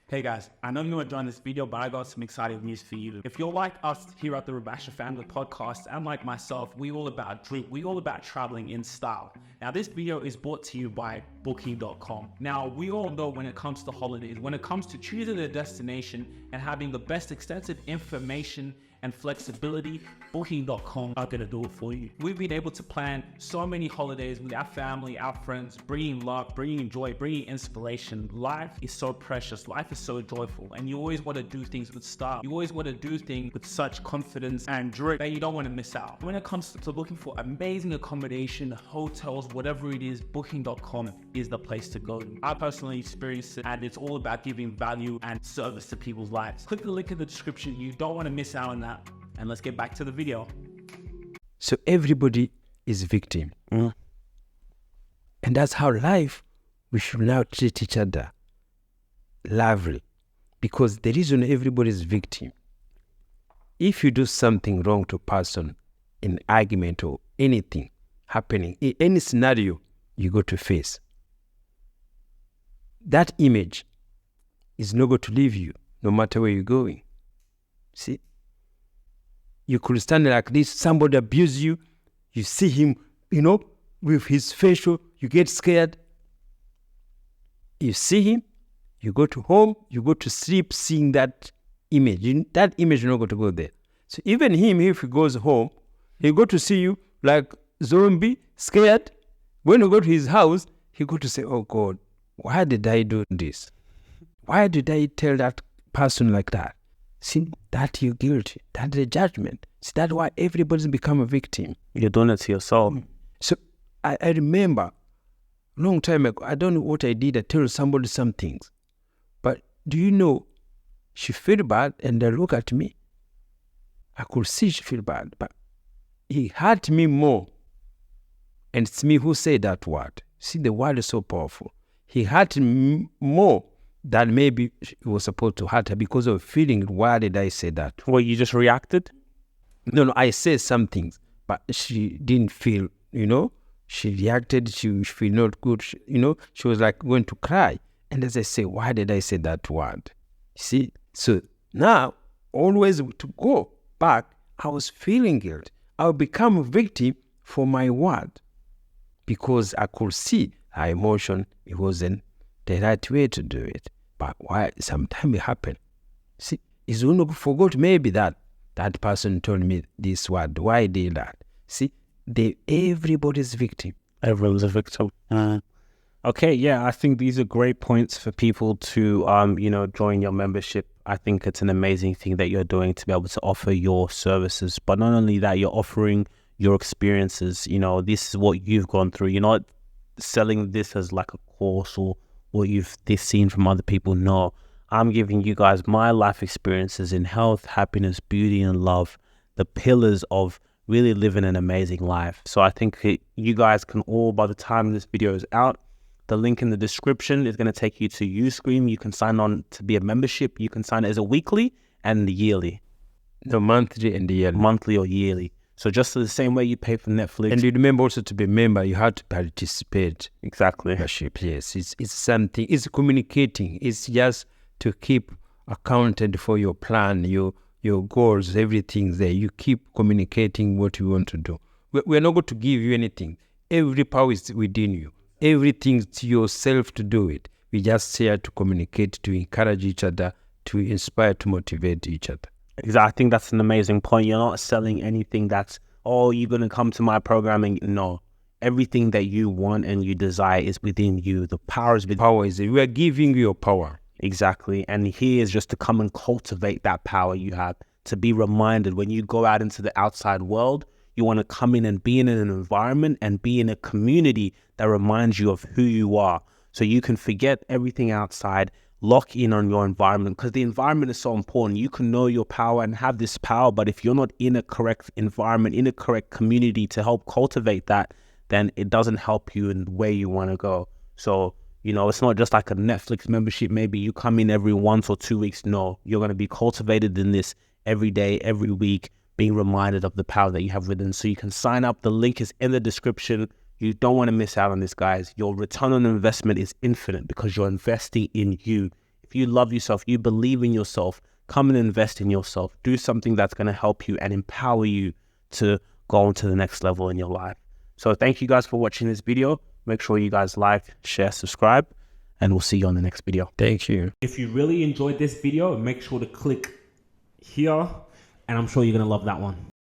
Hey guys, I know you want to join this video, but I got some exciting news for you. If you're like us here at the Rubasha Family podcast, and like myself, we all about drink, we all about traveling in style. Now this video is brought to you by Booking.com. Now we all know when it comes to holidays, when it comes to choosing a destination and having the best extensive information and flexibility, Booking.com are gonna do it for you. We've been able to plan so many holidays with our family, our friends, bringing love, bringing joy, bringing inspiration. Life is so precious, life is so joyful, and you always wanna do things with style. You always wanna do things with such confidence and joy that you don't wanna miss out. When it comes to looking for amazing accommodation, hotels, whatever it is, Booking.com is the place to go. I personally experienced it, and it's all about giving value and service to people's lives. Click the link in the description. You don't wanna miss out on that. And let's get back to the video. So everybody is a victim. And that's how life, we should now treat each other lovely. Because the reason everybody is victim, if you do something wrong to a person in argument or anything happening, in any scenario you go to face, that image is not going to leave you no matter where you're going. See? You could stand like this, somebody abuse you, you see him, with his facial, you get scared. You see him, you go to home, you go to sleep seeing that image. That image is not going to go there. So even him, if he goes home, he go to see you like zombie, scared. When you go to his house, he go to say, oh God, why did I do this? Why did I tell that person like that? See, that you're guilty. That's the judgment. See, that's why everybody's become a victim. You're doing it to yourself. So I remember a long time ago, I don't know what I did. I told somebody some things. But do you know, she felt bad and they look at me. I could see she feel bad, but he hurt me more. And it's me who said that word. See, the word is so powerful. He hurt me more than maybe he was supposed to hurt her because of feeling, why did I say that? Well, you just reacted? No, I said something, but she didn't feel, she reacted, she feel not good, she was like going to cry. And as I say, why did I say that word? See, so now, always to go back, I was feeling guilt. I would become a victim for my word because I could see her emotion. It wasn't the right way to do it. But why? Sometimes it happened. See, it's only forgot maybe that person told me this word. Why I did that? See, everybody's victim. Everyone's a victim. Okay, yeah, I think these are great points for people to, join your membership. I think it's an amazing thing that you're doing to be able to offer your services. But not only that, you're offering your experiences. This is what you've gone through. You're not selling this as like a course or what you've seen from other people. No, I'm giving you guys my life experiences in health, happiness, beauty, and love, the pillars of really living an amazing life. So I think you guys can all, by the time this video is out, the link in the description is going to take you to Uscream. You can sign on to be a membership. You can sign as a weekly and yearly. The monthly and the yearly. Monthly or yearly. So just the same way you pay for Netflix. And you remember also to be a member, you have to participate. Exactly. Membership, yes. It's something, it's communicating. It's just to keep accounted for your plan, your goals, everything there. You keep communicating what you want to do. We're not going to give you anything. Every power is within you. Everything's yourself to do it. We just here to communicate, to encourage each other, to inspire, to motivate each other. Exactly. I think that's an amazing point. You're not selling anything that's, you're going to come to my programming. No. Everything that you want and you desire is within you. The power is within you. Power is it. We are giving you your power. Exactly. And here is just to come and cultivate that power you have, to be reminded when you go out into the outside world, you want to come in and be in an environment and be in a community that reminds you of who you are. So you can forget everything outside, lock in on your environment, because the environment is so important. You can know your power and have this power, but if you're not in a correct environment, in a correct community to help cultivate that, then it doesn't help you in the way you want to go. So, it's not just like a Netflix membership. Maybe you come in every 1 or 2 weeks. No, you're going to be cultivated in this every day, every week, being reminded of the power that you have within. So you can sign up. The link is in the description. You don't want to miss out on this, guys. Your return on investment is infinite because you're investing in you. If you love yourself, you believe in yourself, come and invest in yourself. Do something that's going to help you and empower you to go on to the next level in your life. So thank you guys for watching this video. Make sure you guys like, share, subscribe, and we'll see you on the next video. Thank you. If you really enjoyed this video, make sure to click here, and I'm sure you're going to love that one.